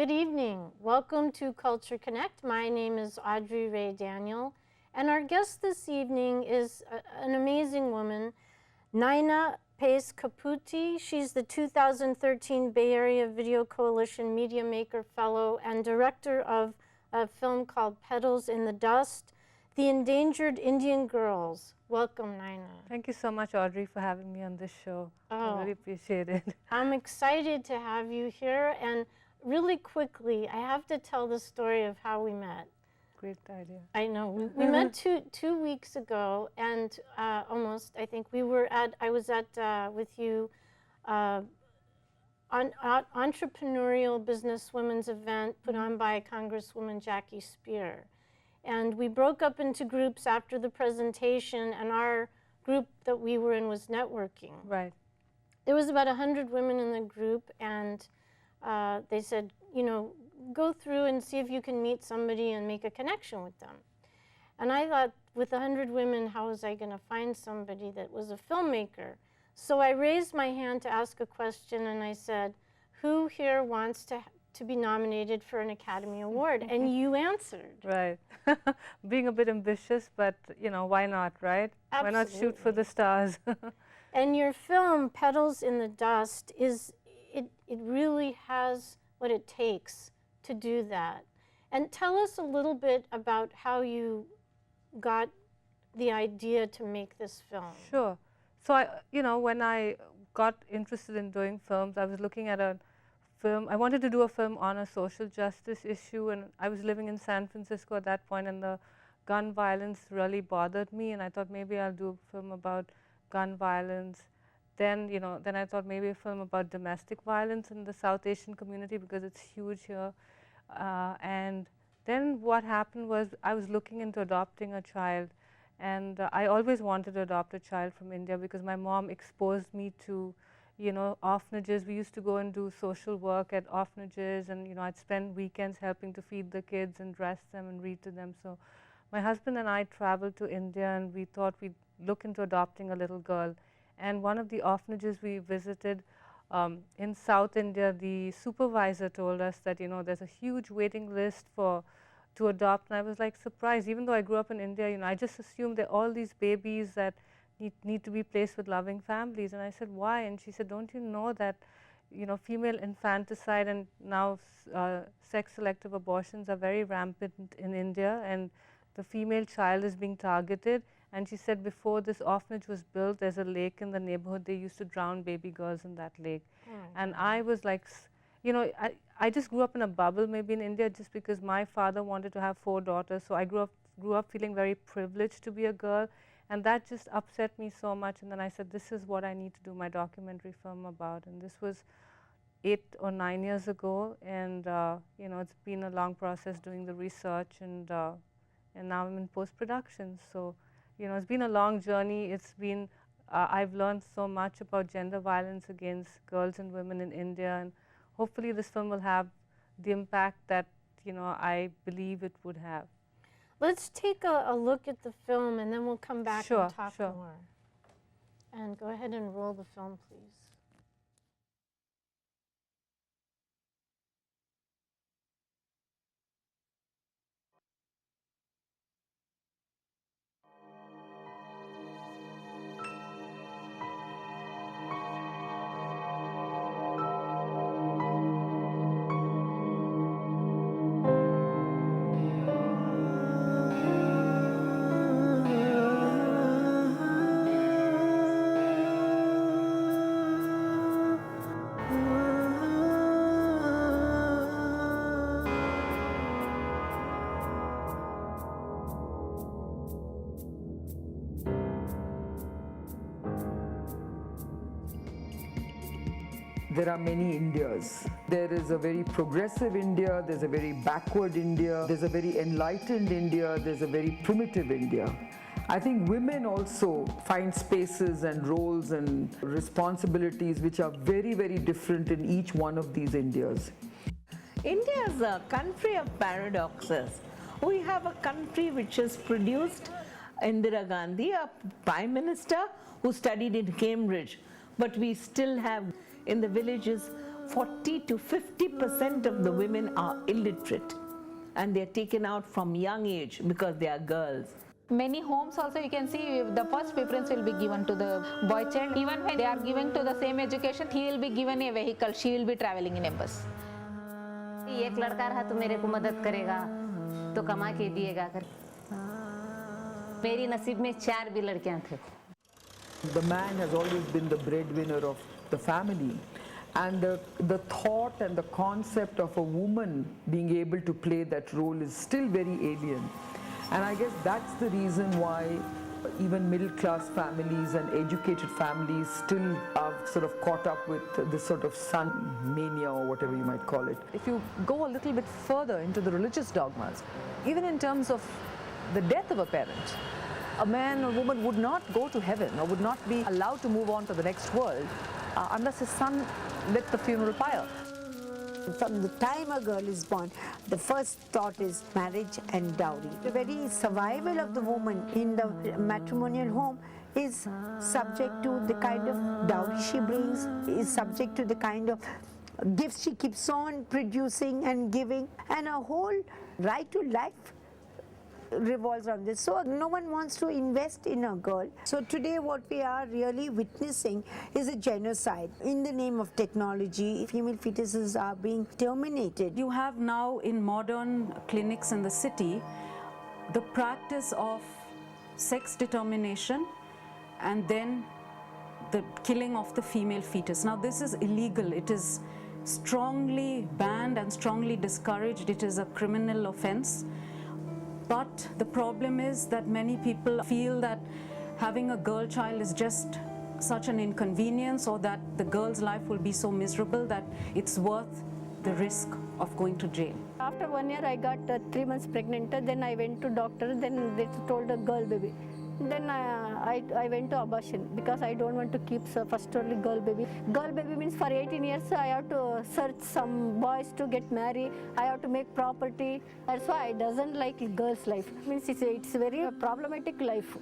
Good evening. Welcome to Culture Connect. My name is Audrey Ray Daniel, and our guest this evening is an amazing woman, Nyna Pais Caputi. She's the 2013 Bay Area Video Coalition Media Maker Fellow and director of a film called Petals in the Dust, The Endangered Indian Girls. Welcome, Nyna. Thank you so much, Audrey, for having me on this show. I really appreciate it. I'm excited to have you here, and really quickly, I have to tell the story of how we met. Great idea. I know. We met two weeks ago, and almost, I think I was at with you, entrepreneurial business women's event put on by Congresswoman Jackie Spear. And we broke up into groups after the presentation, and our group that we were in was networking. Right. There was about 100 women in the group, and they said, you know, go through and see if you can meet somebody and make a connection with them. And I thought, with 100 women, how was I going to find somebody that was a filmmaker? So I raised my hand to ask a question, and I said, who here wants to be nominated for an Academy Award? And you answered. Right. Being a bit ambitious, but, you know, why not, right? Absolutely. Why not shoot for the stars? And your film, Petals in the Dust, it really has what it takes to do that. And tell us a little bit about how you got the idea to make this film. Sure. So, when I got interested in doing films, I was looking at a film. I wanted to do a film on a social justice issue, and I was living in San Francisco at that point, and the gun violence really bothered me, and I thought maybe I'll do a film about gun violence. Then, then I thought maybe a film about domestic violence in the South Asian community because it's huge here. And then what happened was I was looking into adopting a child, and I always wanted to adopt a child from India because my mom exposed me to, orphanages. We used to go and do social work at orphanages, and I'd spend weekends helping to feed the kids and dress them and read to them. So my husband and I traveled to India, and we thought we'd look into adopting a little girl. And one of the orphanages we visited in South India, the supervisor told us that there's a huge waiting list to adopt, and I was like surprised. Even though I grew up in India, I just assumed that all these babies that need to be placed with loving families. And I said, why? And she said, don't you know that female infanticide and now sex-selective abortions are very rampant in India, and the female child is being targeted. And she said before this orphanage was built, there's a lake in the neighborhood. They used to drown baby girls in that lake. And I was like, I just grew up in a bubble maybe in India just because my father wanted to have 4 daughters. So I grew up feeling very privileged to be a girl. And that just upset me so much. And then I said, this is what I need to do my documentary film about. And this was 8 or 9 years ago. And, it's been a long process doing the research. And now I'm in post-production. So, it's been a long journey. It's been, I've learned so much about gender violence against girls and women in India, and hopefully this film will have the impact that, I believe it would have. Let's take a look at the film, and then we'll come back and talk more. And go ahead and roll the film, please. There are many Indias. There is a very progressive India, there's a very backward India, there's a very enlightened India, there's a very primitive India. I think women also find spaces and roles and responsibilities which are very, very different in each one of these Indias. India is a country of paradoxes. We have a country which has produced Indira Gandhi, a prime minister who studied in Cambridge, but we still have in the villages 40 to 50% of the women are illiterate, and they're taken out from young age because they are girls. Many homes also you can see the first preference will be given to the boy child. Even when they are giving to the same education, he will be given a vehicle, she will be traveling in a bus. एक लड़का रहा तो मेरे को मदद करेगा तो कमा के दिएगा कर मेरी नसीब में 4 भी लड़कियां थे. The man has always been the breadwinner of the family, and the thought and the concept of a woman being able to play that role is still very alien. And I guess that's the reason why even middle-class families and educated families still are sort of caught up with this sort of son mania, or whatever you might call it. If you go a little bit further into the religious dogmas, even in terms of the death of a parent, a man or woman would not go to heaven or would not be allowed to move on to the next world unless his son lit the funeral pyre. From the time a girl is born, the first thought is marriage and dowry. The very survival of the woman in the matrimonial home is subject to the kind of dowry she brings, is subject to the kind of gifts she keeps on producing and giving, and her whole right to life revolves around this. So no one wants to invest in a girl. So today what we are really witnessing is a genocide. In the name of technology, female fetuses are being terminated. You have now in modern clinics in the city the practice of sex determination and then the killing of the female fetus. Now this is illegal. It is strongly banned and strongly discouraged. It is a criminal offense. But the problem is that many people feel that having a girl child is just such an inconvenience, or that the girl's life will be so miserable that it's worth the risk of going to jail. After 1 year I got 3 months pregnant, then I went to doctor, then they told a girl baby. Then I went to abortion because I don't want to keep first only girl baby. Girl baby means for 18 years I have to search some boys to get married. I have to make property. That's why I doesn't like girls' life. Means it's very problematic life.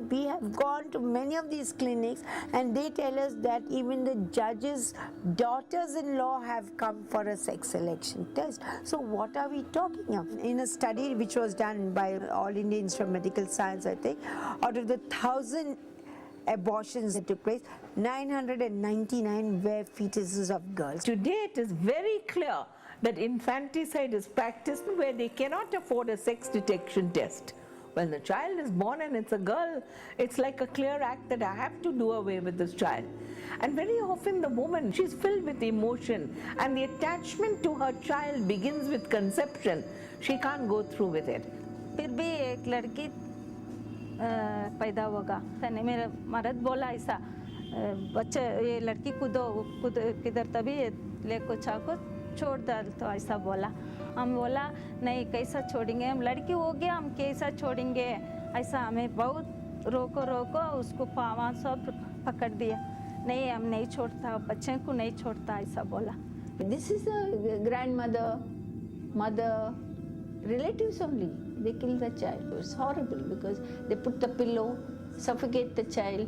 We have gone to many of these clinics and they tell us that even the judges' daughters-in-law have come for a sex selection test. So what are we talking of? In a study which was done by All India Institute of Medical Science, I think, out of the 1,000 abortions that took place, 999 were fetuses of girls. Today it is very clear that infanticide is practiced where they cannot afford a sex detection test. When the child is born and it's a girl, it's like a clear act that I have to do away with this child. And very often the woman, she's filled with emotion and the attachment to her child begins with conception. She can't go through with it. फिर भी एक लड़की पैदा होगा. मेरा मर्द बोला ऐसा बच्चे ये लड़की कूद किधर तभी लेको चाको छोड़ डाल तो ऐसा बोला. हम बोला नहीं कैसा छोड़ेंगे, हम लड़की हो गया हम कैसा छोड़ेंगे, ऐसा हमें बहुत रोको उसको पावा सब पकड़ दिया. नहीं हम नहीं छोड़ता, बच्चे को नहीं छोड़ता, ऐसा बोला. This is a grandmother, mother, relatives only. They kill the child. It's horrible because they put the pillow, suffocate the child,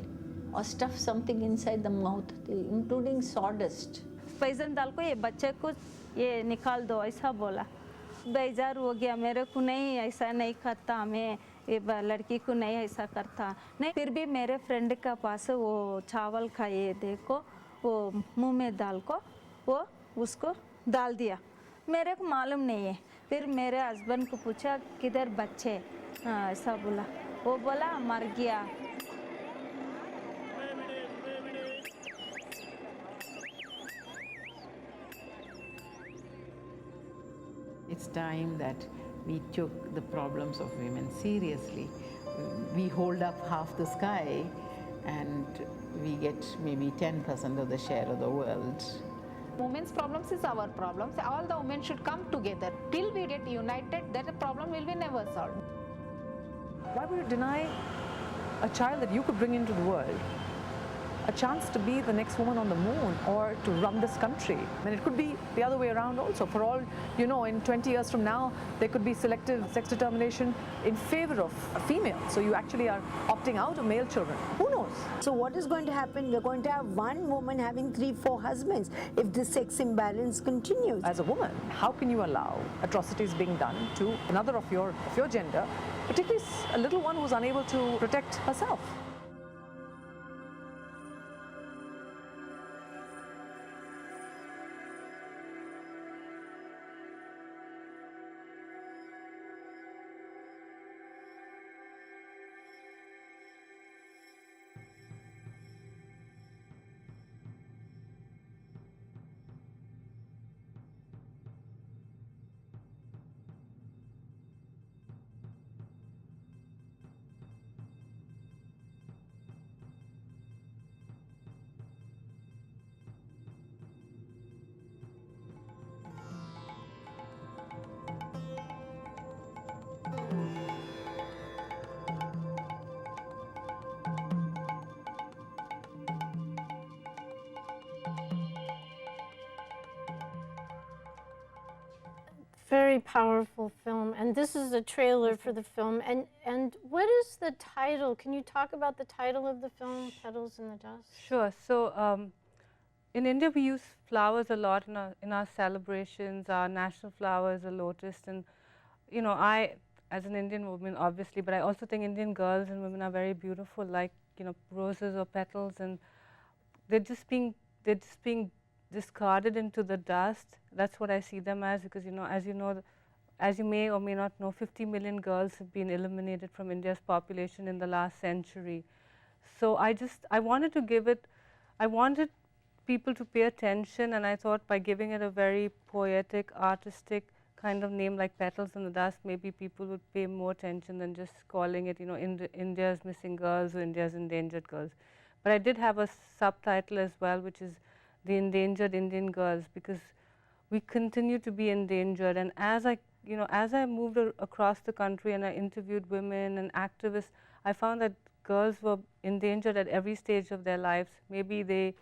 or stuff something inside the mouth, including sawdust. Pigeon डाल को ये बच्चे को ये निकाल दो ऐसा बोला. बेजार हो गया, मेरे को नहीं ऐसा नहीं करता, मैं ये लड़की को नहीं ऐसा करता नहीं. फिर भी मेरे फ्रेंड का पास वो चावल का ये देखो वो मुंह में डाल को वो उसको डाल दिया. मेरे को मालूम नहीं है. फिर मेरे हस्बैंड को पूछा किधर बच्चे, ऐसा बोला. वो बोला मर गया. It's time that we took the problems of women seriously. We hold up half the sky and we get maybe 10% of the share of the world. Women's problems is our problems. All the women should come together. Till we get united, that the problem will be never solved. Why would you deny a child that you could bring into the world a chance to be the next woman on the moon or to run this country. I mean, it could be the other way around also. For all you know, in 20 years from now, there could be selective sex determination in favor of a female. So you actually are opting out of male children. Who knows? So what is going to happen? We're going to have one woman having 3-4 husbands if the sex imbalance continues. As a woman, how can you allow atrocities being done to another of your gender, particularly a little one who's unable to protect herself? Very powerful film, and this is a trailer for the film. And what is the title? Can you talk about the title of the film, Petals in the Dust? Sure. So in India, we use flowers a lot in our celebrations. Our national flower is a lotus, and you know, I, as an Indian woman, obviously, but I also think Indian girls and women are very beautiful, like, you know, roses or petals, and they're just being discarded into the dust. That's what I see them as, because, you know, as you may or may not know, 50 million girls have been eliminated from India's population in the last century. So I wanted people to pay attention, and I thought by giving it a very poetic, artistic kind of name like Petals in the Dust, maybe people would pay more attention than just calling it, you know, India's missing girls or India's endangered girls. But I did have a subtitle as well, which is The Endangered Indian Girls, because we continue to be endangered. And as I moved across the country and I interviewed women and activists, I found that girls were endangered at every stage of their lives. Maybe they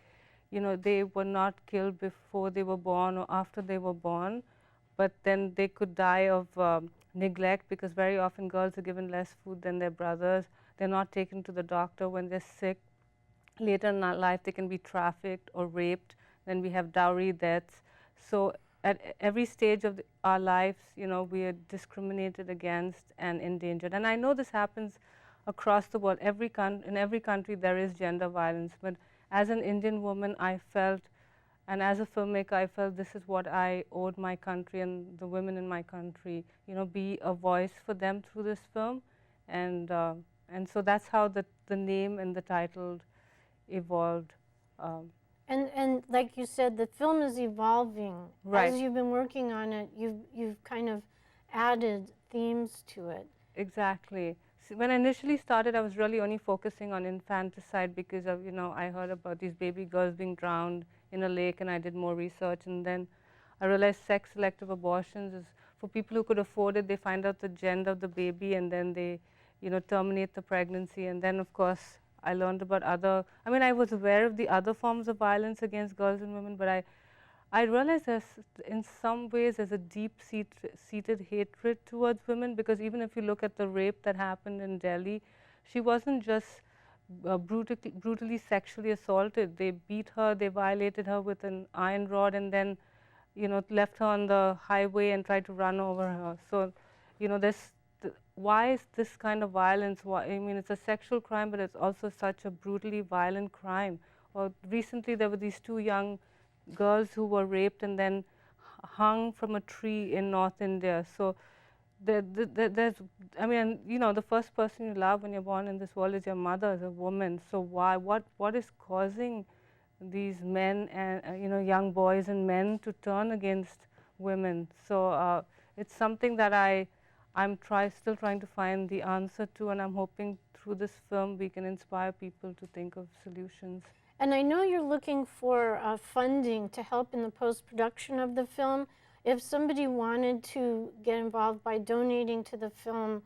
were not killed before they were born or after they were born, but then they could die of neglect, because very often girls are given less food than their brothers. They're not taken to the doctor when they're sick. Later in our life, they can be trafficked or raped. Then we have dowry deaths. So at every stage of our lives, you know, we are discriminated against and endangered. And I know this happens across the world. In every country, there is gender violence. But as an Indian woman, I felt, and as a filmmaker, I felt this is what I owed my country and the women in my country. You know, be a voice for them through this film, and so that's how the name and the title evolved. And like you said, the film is evolving. Right. As you've been working on it, you've kind of added themes to it. Exactly. See, when I initially started, I was really only focusing on infanticide because of, you know, I heard about these baby girls being drowned in a lake, and I did more research, and then I realized sex-selective abortions is for people who could afford it. They find out the gender of the baby, and then they, you know, terminate the pregnancy. And then, of course, I learned about I was aware of the other forms of violence against girls and women, but I realized in some ways there's a deep-seated hatred towards women, because even if you look at the rape that happened in Delhi, she wasn't just brutally sexually assaulted. They beat her, they violated her with an iron rod, and then, you know, left her on the highway and tried to run over her. So, you know, why is this kind of violence? I mean, it's a sexual crime, but it's also such a brutally violent crime. Or recently, there were these 2 young girls who were raped and then hung from a tree in North India. So there's, I mean, you know, the first person you love when you're born in this world is your mother, as a woman. So what is causing these men and, you know, young boys and men to turn against women? So it's something that I'm still trying to find the answer to, and I'm hoping through this film we can inspire people to think of solutions. And I know you're looking for funding to help in the post-production of the film. If somebody wanted to get involved by donating to the film,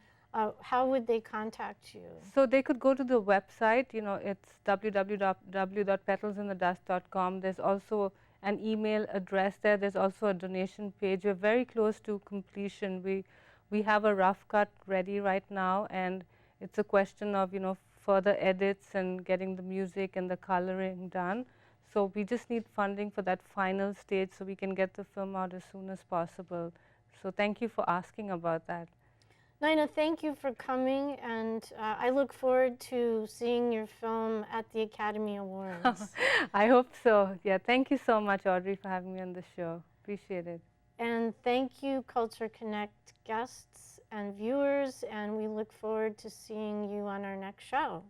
how would they contact you? So they could go to the website, you know, it's www.petalsindthedust.com. There's also an email address there. There's also a donation page. We're very close to completion. We have a rough cut ready right now, and it's a question of, you know, further edits and getting the music and the coloring done. So we just need funding for that final stage so we can get the film out as soon as possible. So thank you for asking about that. Nyna, thank you for coming, and I look forward to seeing your film at the Academy Awards. I hope so. Yeah, thank you so much, Audrey, for having me on the show. Appreciate it. And thank you, Culture Connect guests and viewers, and we look forward to seeing you on our next show.